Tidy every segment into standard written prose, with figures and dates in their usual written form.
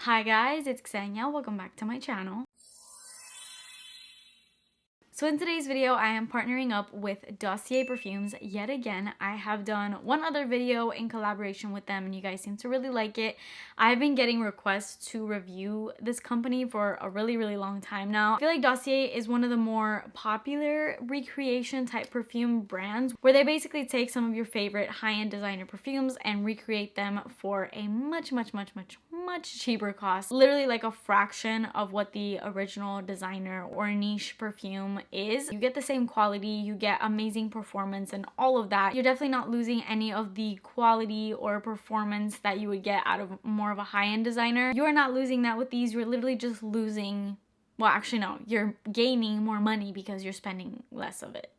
Hi guys, it's Xenia. Welcome back to my channel. So in today's video, I am partnering up with Dossier Perfumes yet again. I have done one other video in collaboration with them and you guys seem to really like it. I've been getting requests to review this company for a really long time now. I feel like Dossier is one of the more popular recreation type perfume brands where they basically take some of your favorite high-end designer perfumes and recreate them for a much cheaper cost. Literally like a fraction of what the original designer or niche perfume is. You get the same quality, you get amazing performance and all of that. You're definitely not losing any of the quality or performance that you would get out of more of a high-end designer. You are not losing that with these. You're literally just losing, well actually no, you're gaining more money because you're spending less of it.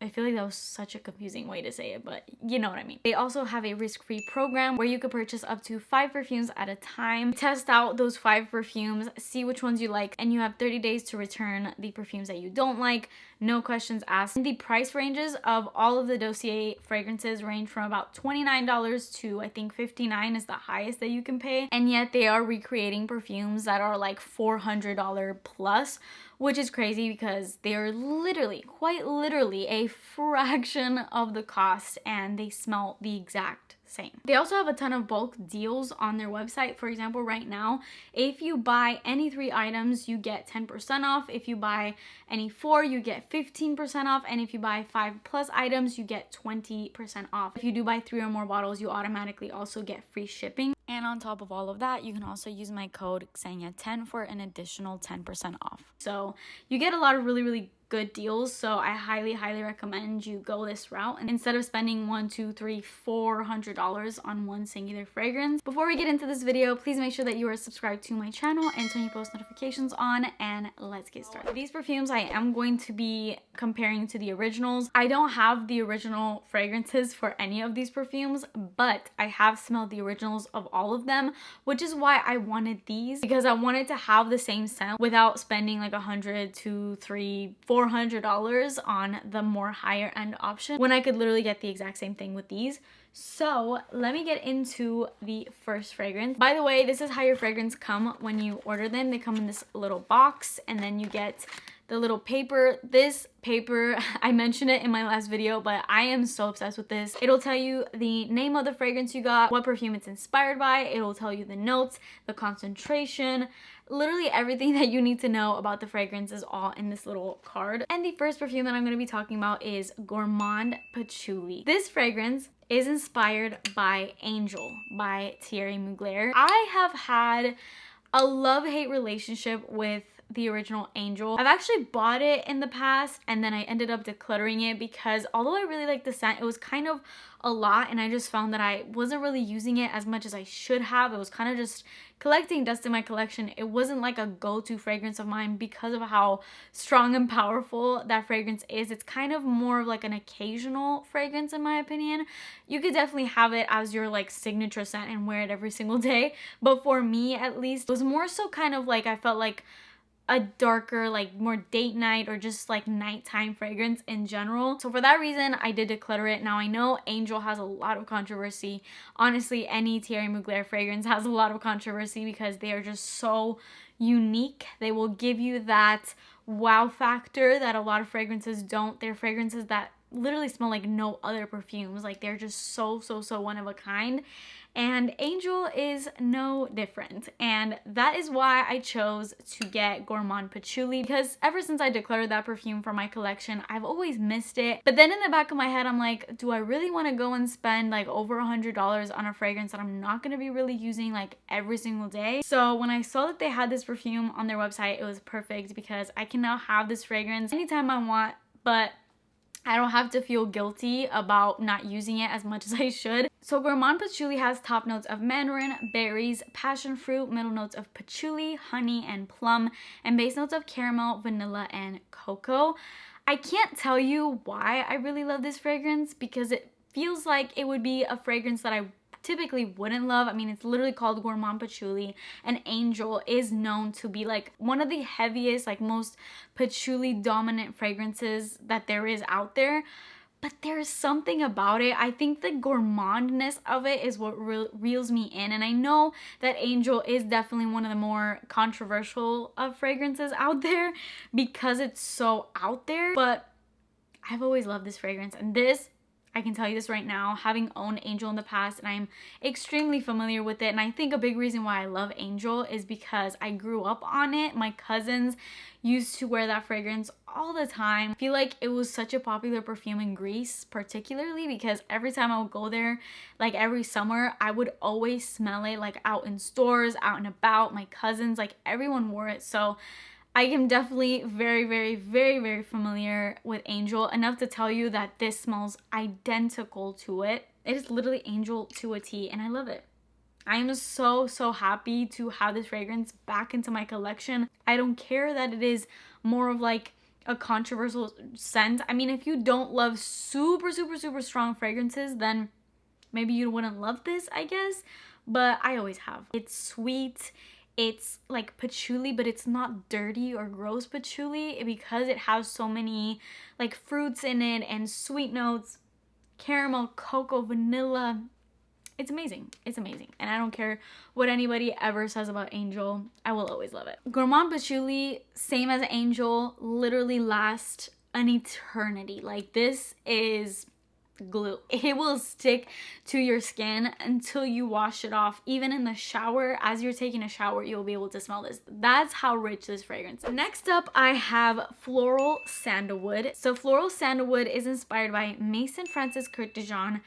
I feel like that was such a confusing way to say it, but you know what I mean. They also have a risk-free program where you could purchase up to 5 perfumes at a time. Test out those 5 perfumes, see which ones you like, and you have 30 days to return the perfumes that you don't like. No questions asked. The price ranges of all of the Dossier fragrances range from about $29 to I think $59 is the highest that you can pay. And yet they are recreating perfumes that are like $400 plus, which is crazy because they are literally, quite literally, a fraction of the cost and they smell the exact same. They also have a ton of bulk deals on their website. For example, right now, if you buy any 3 items, you get 10% off. If you buy any 4, you get 15% off. And if you buy 5+ items, you get 20% off. If you do buy 3 or more bottles, you automatically also get free shipping. And on top of all of that, you can also use my code Xenia10 for an additional 10% off. So you get a lot of really good deals. So I highly recommend you go this route. And instead of spending $100, $200, $300, $400 on one singular fragrance. Before we get into this video, please make sure that you are subscribed to my channel and turn your post notifications on, and let's get started. These perfumes I am going to be comparing to the originals. I don't have the original fragrances for any of these perfumes, but I have smelled the originals of all of them, which is why I wanted these, because I wanted to have the same scent without spending like $100, $200, $300, $400 on the more higher end option when I could literally get the exact same thing with these. So let me get into the first fragrance. By the way, this is how your fragrance come when you order them. They come in this little box and then you get the little paper. This paper, I mentioned it in my last video, but I am so obsessed with this. It'll tell you the name of the fragrance you got, what perfume it's inspired by. It'll tell you the notes, the concentration, literally everything that you need to know about the fragrance is all in this little card. And the first perfume that I'm going to be talking about is Gourmand Patchouli. This fragrance is inspired by Angel by Thierry Mugler. I have had a love-hate relationship with the original Angel. I've actually bought it in the past and then I ended up decluttering it because although I really liked the scent, it was kind of a lot and I just found that I wasn't really using it as much as I should have. It was kind of just collecting dust in my collection. It wasn't like a go-to fragrance of mine because of how strong and powerful that fragrance is. It's kind of more of like an occasional fragrance in my opinion. You could definitely have it as your like signature scent and wear it every single day, but for me at least, it was more so kind of like I felt like a darker, like more date night or just like nighttime fragrance in general. So for that reason, I did declutter it. Now I know Angel has a lot of controversy. Honestly, any Thierry Mugler fragrance has a lot of controversy because they are just so unique. They will give you that wow factor that a lot of fragrances don't. They're fragrances that literally smell like no other perfumes. Like they're just so one of a kind. And Angel is no different. And that is why I chose to get Gourmand Patchouli, because ever since I declared that perfume for my collection, I've always missed it. But then in the back of my head, I'm like, do I really want to go and spend like over $100 on a fragrance that I'm not going to be really using like every single day? So when I saw that they had this perfume on their website, it was perfect because I can now have this fragrance anytime I want, but I don't have to feel guilty about not using it as much as I should. So Gourmand Patchouli has top notes of mandarin, berries, passion fruit, middle notes of patchouli, honey, and plum, and base notes of caramel, vanilla, and cocoa. I can't tell you why I really love this fragrance because it feels like it would be a fragrance that I typically wouldn't love. I mean, it's literally called Gourmand Patchouli, and Angel is known to be like one of the heaviest, like most patchouli dominant fragrances that there is out there. but there's something about it. I think the gourmandness of it is what reels me in. And I know that Angel is definitely one of the more controversial of fragrances out there because it's so out there, but I've always loved this fragrance. And this, I can tell you this right now, having owned Angel in the past, and I'm extremely familiar with it. And I think a big reason why I love Angel is because I grew up on it. My cousins used to wear that fragrance all the time. I feel like it was such a popular perfume in Greece, particularly because every time I would go there, like every summer, I would always smell it, like out in stores, out and about. My cousins, like everyone wore it. So I am definitely very familiar with Angel, enough to tell you that this smells identical to it. It is literally Angel to a T, and I love it. I am so happy to have this fragrance back into my collection. I don't care that it is more of like a controversial scent. I mean, if you don't love super strong fragrances, then maybe you wouldn't love this, I guess. But I always have. It's sweet. It's like patchouli, but it's not dirty or gross patchouli because it has so many like fruits in it and sweet notes, caramel, cocoa, vanilla. It's amazing. It's amazing. And I don't care what anybody ever says about Angel. I will always love it. Gourmand Patchouli, same as Angel, literally lasts an eternity. Like, this is glue. It will stick to your skin until you wash it off. Even in the shower, as you're taking a shower, you'll be able to smell this. That's how rich this fragrance is. Next up, I have Floral Sandalwood. So Floral Sandalwood is inspired by Maison Francis Kurt de Jean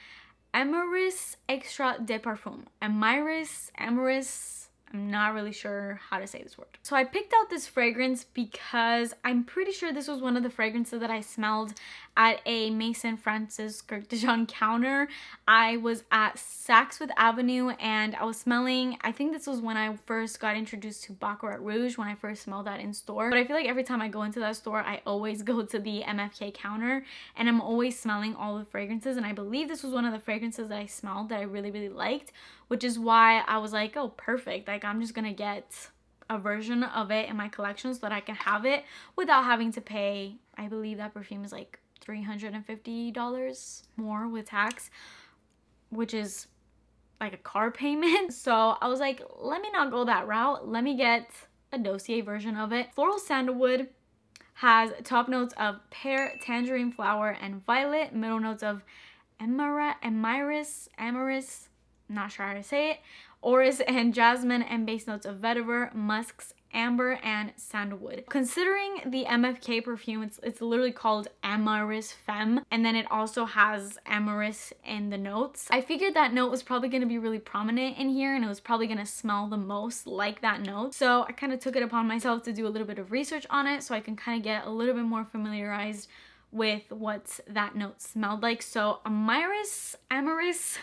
Emeris Extra de Parfum. Emeris, I'm not really sure how to say this word. So I picked out this fragrance because I'm pretty sure this was one of the fragrances that I smelled at a Maison Francis Kurt de Jean counter. I was at Saks Fifth Avenue and I was smelling, I think this was when I first got introduced to Baccarat Rouge, when I first smelled that in store. But I feel like every time I go into that store, I always go to the MFK counter and I'm always smelling all the fragrances. And I believe this was one of the fragrances that I smelled that I really liked, which is why I was like, oh, perfect. Like, I'm just gonna get a version of it in my collection so that I can have it without having to pay, I believe that perfume is like $350 more with tax, which is like a car payment. So I was like, let me not go that route. Let me get a Dossier version of it. Floral Sandalwood has top notes of pear, tangerine flower, and violet. Middle notes of Emeris, not sure how to say it, orris and jasmine, and base notes of vetiver, musks, amber, and sandalwood. Considering the MFK perfume, it's literally called Amoureuse Femme, and then it also has amorous in the notes. I figured that note was probably going to be really prominent in here, and it was probably going to smell the most like that note. So I kind of took it upon myself to do a little bit of research on it so I can kind of get a little bit more familiarized with what that note smelled like. So Amoureuse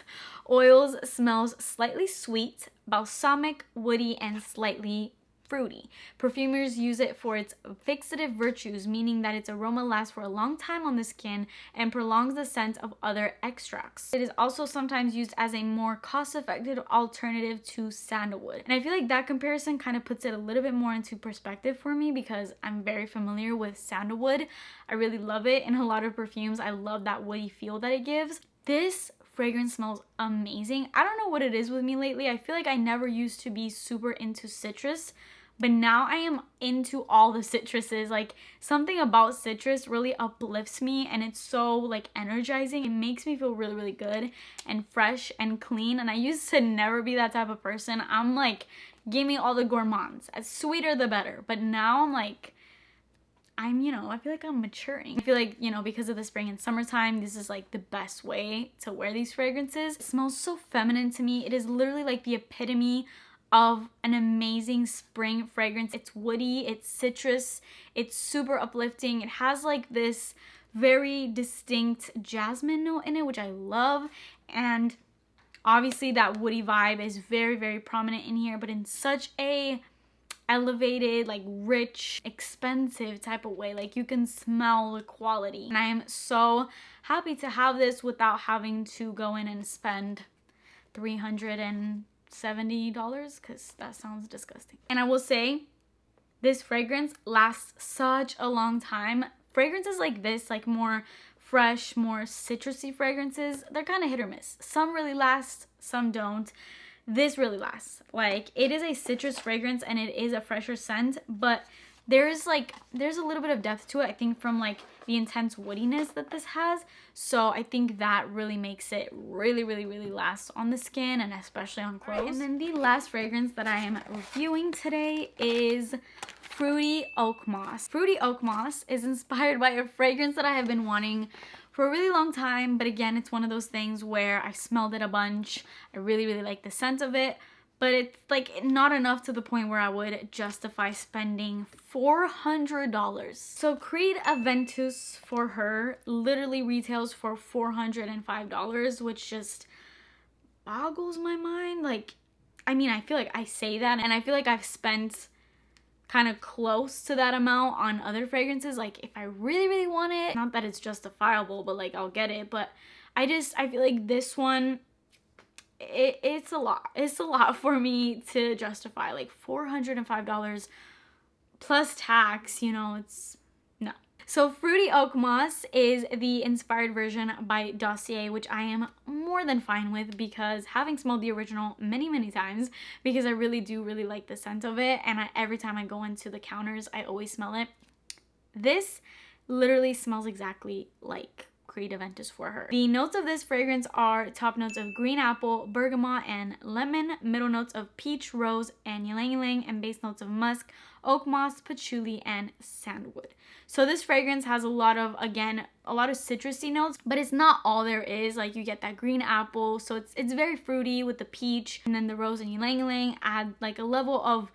oils smells slightly sweet, balsamic, woody, and slightly fruity. Perfumers use it for its fixative virtues, meaning that its aroma lasts for a long time on the skin and prolongs the scent of other extracts. It is also sometimes used as a more cost-effective alternative to sandalwood. And I feel like that comparison kind of puts it a little bit more into perspective for me because I'm very familiar with sandalwood. I really love it in a lot of perfumes. I love that woody feel that it gives. This fragrance smells amazing. I don't know what it is with me lately. I feel like I never used to be super into citrus, but now I am into all the citruses. Like, something about citrus really uplifts me and it's so like energizing. It makes me feel really good and fresh and clean. And I used to never be that type of person. I'm like, give me all the gourmands. As sweeter the better. But now I'm like, I feel like I'm maturing. I feel like, because of the spring and summertime, this is like the best way to wear these fragrances. It smells so feminine to me. It is literally like the epitome of an amazing spring fragrance. It's woody, it's citrus, it's super uplifting. It has like this very distinct jasmine note in it, which I love. And obviously that woody vibe is very prominent in here, but in such a elevated, like rich, expensive type of way. Like, you can smell the quality. And I am so happy to have this without having to go in and spend $370 because that sounds disgusting. And I will say, this fragrance lasts such a long time. Fragrances like this, like more fresh, more citrusy fragrances, they're kind of hit or miss. Some really last, some don't. This really lasts. Like, it is a citrus fragrance and it is a fresher scent, but there's a little bit of depth to it, I think, from like the intense woodiness that this has. So I think that really makes it really last on the skin, and especially on clothes. Right, and then the last fragrance that I am reviewing today is Fruity Oak Moss. Fruity Oak Moss is inspired by a fragrance that I have been wanting for a really long time, but again, it's one of those things where I smelled it a bunch. I really like the scent of it, but it's like not enough to the point where I would justify spending $400. So Creed Aventus for her literally retails for $405, which just boggles my mind. Like, I mean, I feel like I say that and I feel like I've spent kind of close to that amount on other fragrances. Like, if I really want it, not that it's justifiable, but like I'll get it. But I feel like this one, it's a lot for me to justify. Like $405 plus tax, you know, it's no. So Fruity Oak Moss is the inspired version by Dossier, which I am more than fine with, because having smelled the original many times, because I really do like the scent of it, and every time I go into the counters I always smell it. This literally smells exactly like Creed Aventus for her. The notes of this fragrance are top notes of green apple, bergamot, and lemon, middle notes of peach, rose, and ylang-ylang, and base notes of musk, oak moss, patchouli, and sandalwood. So this fragrance has a lot of citrusy notes, but it's not all there is. Like, you get that green apple, so it's very fruity with the peach, and then the rose and ylang-ylang add like a level of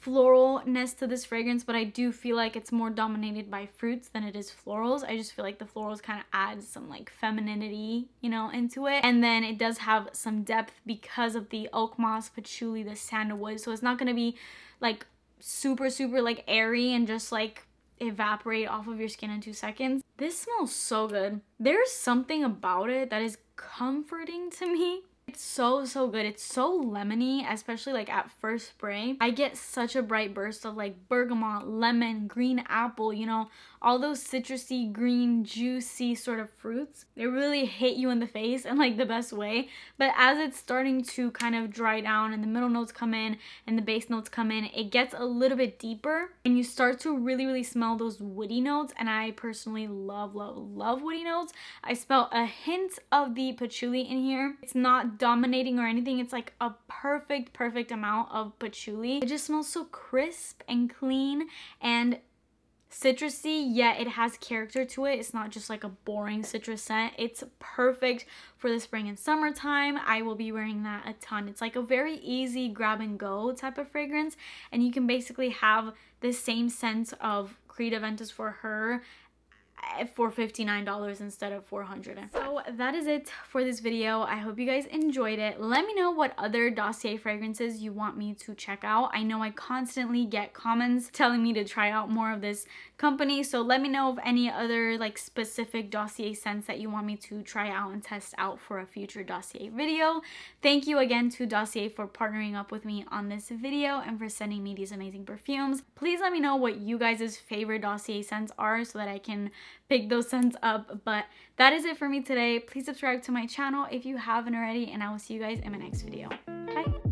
floralness to this fragrance, but I do feel like it's more dominated by fruits than it is florals. I just feel like the florals kind of add some like femininity, you know, into it. And then it does have some depth because of the oak moss, patchouli, the sandalwood. So it's not going to be like super like airy and just like evaporate off of your skin in 2 seconds. This smells so good. There's something about it that is comforting to me. It's so good. It's so lemony, especially like at first spray. I get such a bright burst of like bergamot, lemon, green apple, you know, all those citrusy, green, juicy sort of fruits. They really hit you in the face in like the best way. But as it's starting to kind of dry down and the middle notes come in and the base notes come in, it gets a little bit deeper and you start to really smell those woody notes. And I personally love woody notes. I smell a hint of the patchouli in here. It's not dominating or anything. It's like a perfect amount of patchouli. It just smells so crisp and clean and citrusy, yet it has character to it. It's not just like a boring citrus scent. It's perfect for the spring and summertime. I will be wearing that a ton. It's like a very easy grab and go type of fragrance, and you can basically have the same sense of Creed Aventus for her for $59 instead of $400. So that is it for this video. I hope you guys enjoyed it. Let me know what other Dossier fragrances you want me to check out. I know I constantly get comments telling me to try out more of this company, so let me know of any other like specific Dossier scents that you want me to try out and test out for a future Dossier video. Thank you again to Dossier for partnering up with me on this video and for sending me these amazing perfumes. Please let me know what you guys' favorite Dossier scents are so that I can pick those scents up. But that is it for me today. Please subscribe to my channel if you haven't already, and I will see you guys in my next video. Bye.